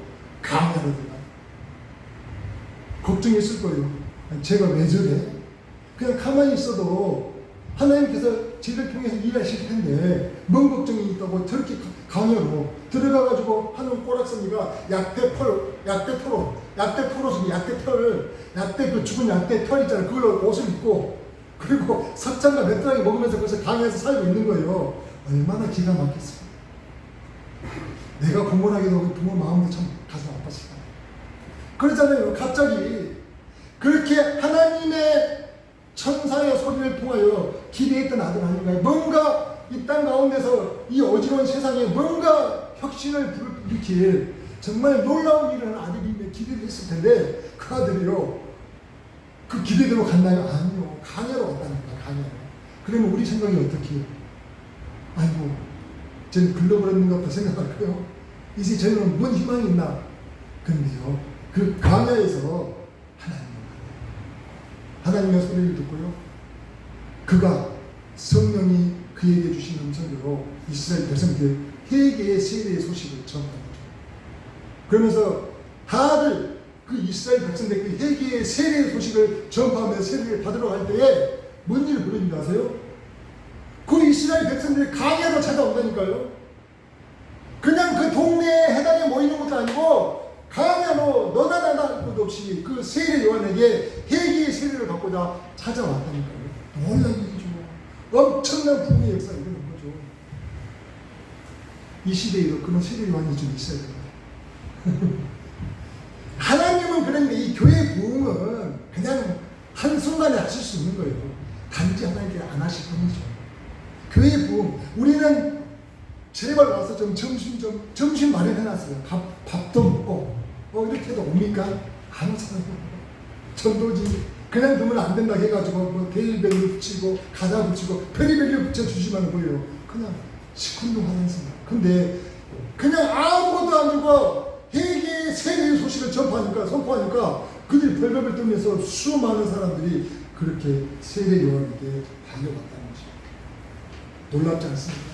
가만하더라. 걱정했을 거예요. 제가 왜 저래? 그냥 가만히 있어도 하나님께서 저희를 통해서 일하실 텐데 뭔 걱정이 있다고 저렇게 강요로 들어가가지고 하는 꼬락서니가 약대 그 죽은 약대 털 있잖아요. 그걸로 옷을 입고 그리고 석장과 메뚜라기 먹으면서 거기서 강에서 살고 있는 거예요. 얼마나 기가 막혔어요. 내가 공부하기도 부모 마음도 참 가슴 아팠을까. 그러잖아요. 갑자기 그렇게 하나님의 천사의 소리를 통하여 기대했던 아들 아닌가요? 뭔가 이 땅 가운데서 이 어지러운 세상에 뭔가 혁신을 일으킬 정말 놀라운 일을 하는 아들이며 기대를 했을 텐데 그 아들이요. 그 기대대로 갔나요? 아니요. 강야로 갔다니까. 강야로. 그러면 우리 생각이 어떻게 해요? 아이고 저는 글러버렸는가 보다 생각할까요? 이제 저는 뭔 희망이 있나? 근데요. 그 강야에서 하나님의 소리를 듣고요. 그가 성령이 그에게 주신 음성으로 이스라엘 백성들 회개의 세례의 소식을 전합니다. 그러면서 다들 그 이스라엘 백성들 그 회개의 세례의 소식을 전파하며 세례를 받으러 갈 때에 뭔 일을 벌어진지 아세요? 그 이스라엘 백성들이 강야로 찾아온다니까요. 그냥 그 동네에 해당에 모이는 것도 아니고 강야로 너나 나나 할 것도 없이 그 세례 요한에게 회개의 세례를 받고자 찾아왔다니까요. 놀라운 일이죠. 엄청난 부흥의 역사가 일어난 거죠. 이 시대에도 그런 세례 요한이 좀 있어야 됩니다. 하나님은 그런데 이 교회 부흥은 그냥 한순간에 하실 수 있는 거예요. 단지 하나님께 안 하실 뿐이죠. 교회 부흥, 우리는 제발 와서 좀 점심 마련해놨어요. 밥도 먹고 이렇게 해도 옵니까? 안 오잖아요. 전도지 그냥 두면 안 된다 해가지고 뭐 데일벨을 붙이고 가자 붙이고 페리벨을 붙여주시면 뭐예요? 그냥 시큰둥하는 생각. 근데 그냥 아무것도 안 들고 회개의 세례의 소식을 선포하니까 그들이 벌벌벌 떨면서 수많은 사람들이 그렇게 세례 요한에게 달려갔다는 것입니다. 놀랍지 않습니까?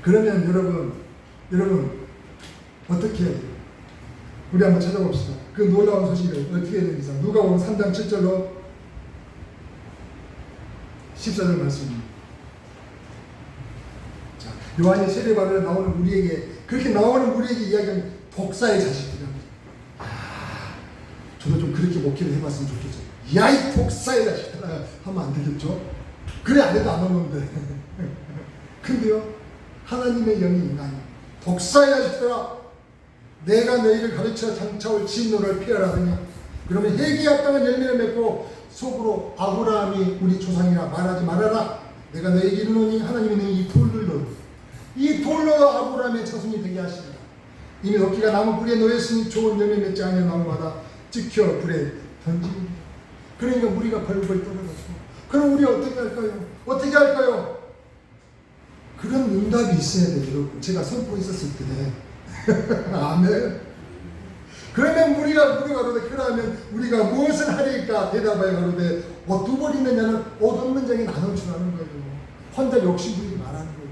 그러면 여러분 어떻게 해야 돼요? 우리 한번 찾아봅시다. 그 놀라운 소식을 어떻게 해야 되는지. 누가복음 3장 7절로 14절 말씀입니다. 자, 요한이 세례받으러 나오는 우리에게 그렇게 나오는 우리에게 이야기하는 독사의 자식들입니다. 저도 좀 그렇게 목회를 해봤으면 좋겠죠. 야, 이 독사의 자식들아 하면 안 되겠죠? 그래 안 해도 안 오는데. 근데요, 하나님의 영이 인간이 독사의 자식들아 내가 너희를 가르쳐 장차올 진노를 피하라 하더니 그러면 회개합당한 열매를 맺고 속으로 아브라함이 우리 조상이라 말하지 말아라. 내가 너희에게 이르노니 하나님이 너희 이 돌로 아브라함의 자손이 되게 하시리라. 이미 도끼가 나무 뿌리에 놓였으니 좋은 열매 맺지 않은 나무마다 찍혀 불에 던집니다. 그러니까 우리가 벌벌 떨어졌고 그럼 우리 어떻게 할까요? 그런 응답이 있어야 돼요, 여러분. 제가 선포했었을 때. 아멘. 그러면 우리가 그러면 우리가 무엇을 하리까 대답하여 가로되 두 벌 있느냐는 옷 없는 자에게 나눠 주라는 거예요. 혼자 욕심 부리지 말라는 거예요.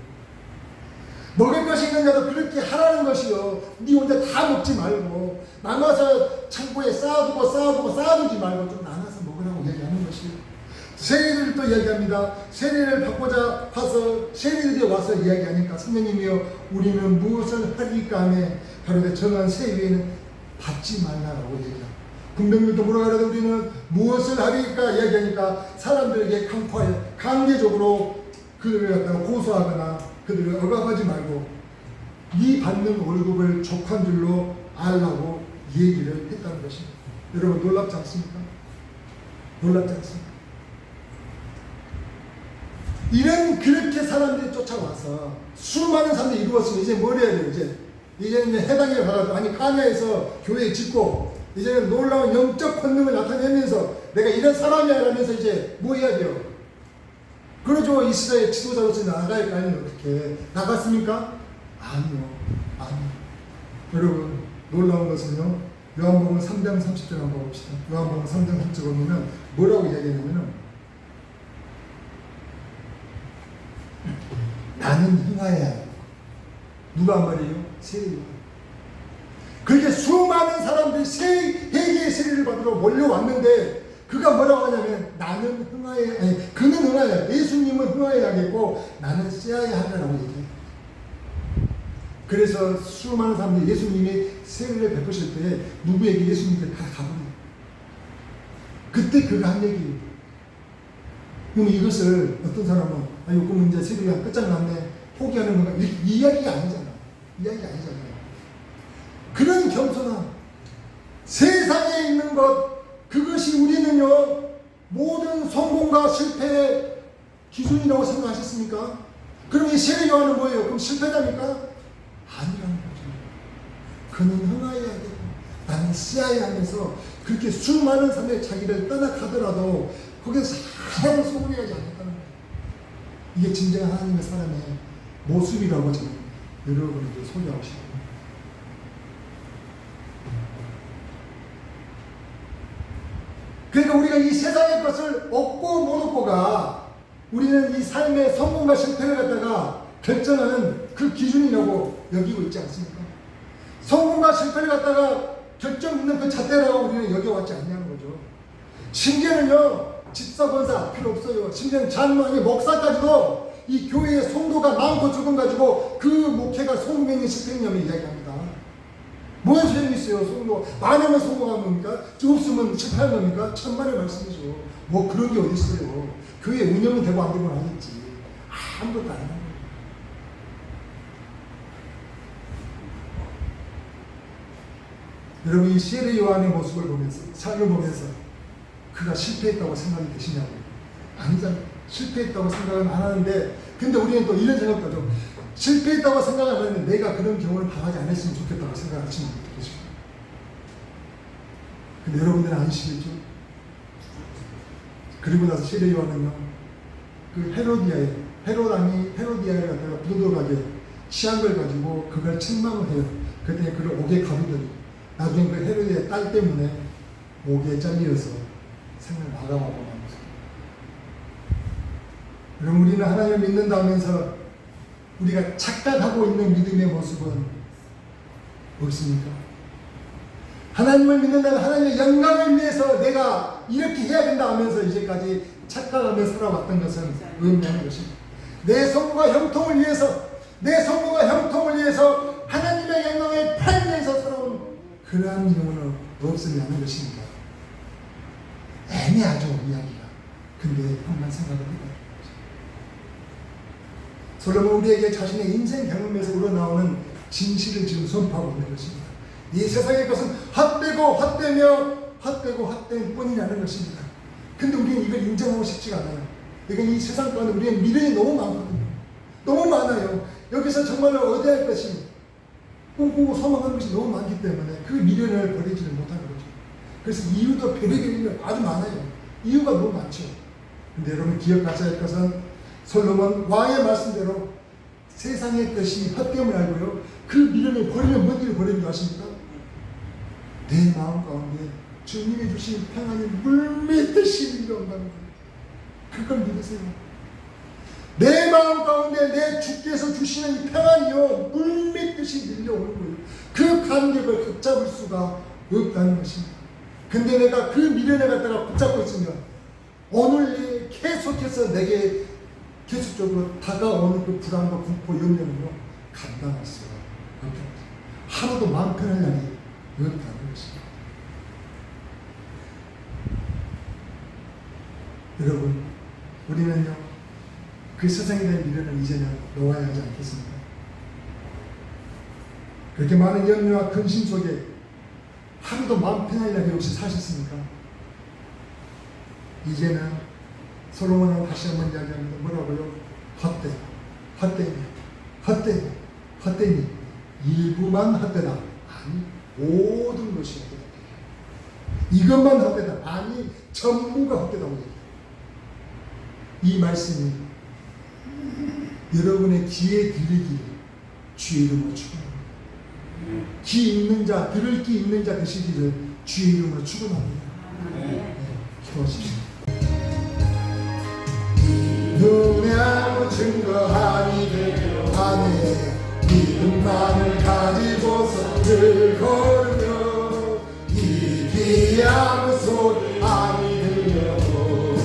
먹을 것이 있느냐도 그렇게 하라는 것이요. 네 혼자 다 먹지 말고 남아서 창고에 쌓아두지 말고 좀 나눠서 먹으라고 얘기하는 것이에요. 세례를 또 이야기합니다. 세례를 받고자 와서 세례들이 와서 이야기하니까 성령님이여 우리는 무엇을 하리까 하며 가로되 정한 세 위에는 받지 말라라고 얘기합니다. 군병들도 물어가려도 우리는 무엇을 하리까 이야기하니까 사람들에게 강포하여 강제적으로 그들을 갖다가 고소하거나 그들을 억압하지 말고 네 받는 월급을 족한 줄로 알라고 얘기를 했다는 것입니다. 여러분 놀랍지 않습니까? 놀랍지 않습니까? 이런 그렇게 사람들이 쫓아와서 수많은 사람들이 이루었으면 이제 뭘 해야 돼요? 이제는 해당에 가서 아니 카냐에서 교회 짓고 이제는 놀라운 영적 권능을 나타내면서 내가 이런 사람이야 라면서 이제 뭐 해야 돼요? 그러죠. 이스라엘 지도자로서 나아갈 거 아니에요. 어떻게 나갔습니까? 아니요. 여러분 놀라운 것은요. 요한복음 3장 30절 한번 봅시다. 요한복음 3장 30절 보면 뭐라고 이야기하냐면은 나는 행하여야 해. 누가 한 말이에요? 세례요. 그렇게 수많은 사람들이 회개의 세례를 받으러 몰려왔는데 그가 뭐라고 하냐면 나는 그는 흥하여, 예수님은 흥하여야겠고 나는 쓰여야 하라고 얘기해요. 그래서 수많은 사람들이 예수님이 세례를 베푸실 때 누구에게 예수님께 다 가버려요. 그때 그가 한 얘기예요. 그럼 이것을 어떤 사람은 그럼 이제 세례가 끝장났네 포기하는 건가? 이야기가 아니잖아. 이야기가 아니잖아요. 그런 겸손함, 세상에 있는 것, 그것이 우리는요 모든 성공과 실패의 기준이라고 생각하셨습니까? 그럼 이 세례 요한은 뭐예요? 그럼 실패자입니까? 아니라는 거죠. 그는 흥하여야 되고 나는 쓰여야 하면서 그렇게 수많은 사람의 자기를 떠나가더라도 거기서 사랑을 소홀히하지 않았다는 거예요. 이게 진정한 하나님의 사람의 모습이라고 저는 여러분에게 소개하고 싶어요. 그러니까 우리가 이 세상의 것을 얻고 못 얻고가 우리는 이 삶의 성공과 실패를 갖다가 결정하는 그 기준이라고 여기고 있지 않습니까? 성공과 실패를 갖다가 결정 있는 그 잣대라고 우리는 여겨왔지 않냐는 거죠. 심지어는요 집사 권사 필요 없어요. 심지어는 장로니 목사까지도 이 교회의 성도가 많고 적은 가지고 그 목회가 성공했냐 실패했냐면 이야기합니다. 뭔 소용이 있어요? 성공 많으면 성공한 겁니까? 없으면 실패한 겁니까? 천만의 말씀이죠. 뭐 그런 게 어디 있어요? 교회 운영은 되고 안 되고 하겠지. 아무것도 안 하는 거예요. 여러분 이 세례 요한의 모습을 보면서 삶을 보면서 그가 실패했다고 생각이 되시냐고요? 아니잖아요. 실패했다고 생각은 안 하는데 근데 우리는 또 이런 생각도 하죠. 실패했다고 생각 안 하는데 내가 그런 경우를 당하지 않았으면 좋겠다고 생각하시는 분들 계십니다. 근데 여러분들은 아니시겠죠? 그리고 나서 세례 요한은요 그 헤로디아를 갖다가 부도덕하게 취한 걸 가지고 그걸 책망을 해요. 그때 그를 옥에 가두더니 나중에 그 헤로디아의 딸 때문에 옥에 잘려서 생을 마감하고 맙니다. 그럼 우리는 하나님을 믿는다 하면서 우리가 착각하고 있는 믿음의 모습은 없습니까? 하나님을 믿는다면 하나님의 영광을 위해서 내가 이렇게 해야 된다 하면서 이제까지 착각하며 살아왔던 것은 의미하는 것입니다. 내 성공과 형통을 위해서 하나님의 영광을 팔기 위해서 살아온 그러한 경우는 없으면 하는 것입니다. 애매하죠 이야기가. 근데 한번 생각을 해봐요. 솔로몬 우리에게 자신의 인생 경험에서 우러나오는 진실을 지금 선포하고 있는 것입니다. 이 세상의 것은 헛된 뿐이라는 것입니다. 근데 우리는 이걸 인정하고 싶지가 않아요. 이 세상 가운데 우리의 미련이 너무 많거든요. 너무 많아요. 여기서 정말로 얻어야 할 것이 꿈꾸고 소망하는 것이 너무 많기 때문에 그 미련을 버리지를 못하는 거죠. 그래서 이유도 별의별 아주 많아요. 이유가 너무 많죠. 근데 여러분 기억하셔야 할 것은 솔로몬 왕의 말씀대로 세상의 것이 헛됨을 알고요. 그 미련을 버리면 뭔 일을 버리는 줄 아십니까? 내 마음 가운데 주님이 주신 평안이 물밀듯이 밀려온다는 거예요. 그걸 믿으세요. 내 마음 가운데 내 주께서 주시는 이 평안이요 물밀듯이 밀려오는 거예요. 그 감격을 붙잡을 수가 없다는 것입니다. 근데 내가 그 미련을 갖다가 붙잡고 있으면 오늘 계속해서 내게 계속적으로 다가오는 그 불안과 공포, 염려는요 감당할 수가 없다. 하루도 마음 편할 날이 없다는 것입니다. 여러분, 우리는요 그 세상에 대한 미련을 이제는 놓아야 하지 않겠습니까? 그렇게 많은 염려와 근심 속에 하루도 마음 편할 날이 없이 사셨습니까? 이제는 솔로몬은 다시 한번 이야기합니다. 뭐라고요? 헛되니 일부만 헛되다. 아니 모든 것이 헛되다. 이것만 헛되다. 아니 전부가 헛되다고 얘기해요. 이 말씀이 여러분의 귀에 들리기를 주의 이름으로 축원합니다. 귀 있는 자, 들을 귀 있는 자 되시기를 주의 이름으로 축원합니다. 기도하십시오. 눈에 아무 증거 아니되려 안에 믿음만을 가지고서 늘 걸으며 이 귀에 아무 소리 아니 들려도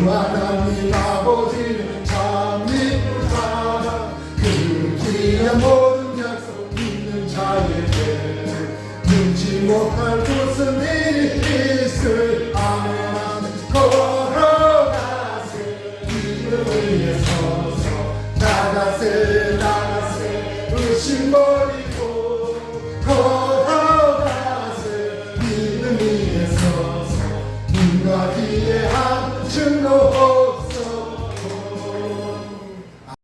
하나님 아버지는 참이구나. 그 귀한 모든 약속 있는 자에게 눈치 못할 무슨 일이 있을 아멘. 걸어가세 믿음 위에 서서 나가세 의심 버리고 걸어가세 믿음 위에 서서 눈과 귀에 한 증거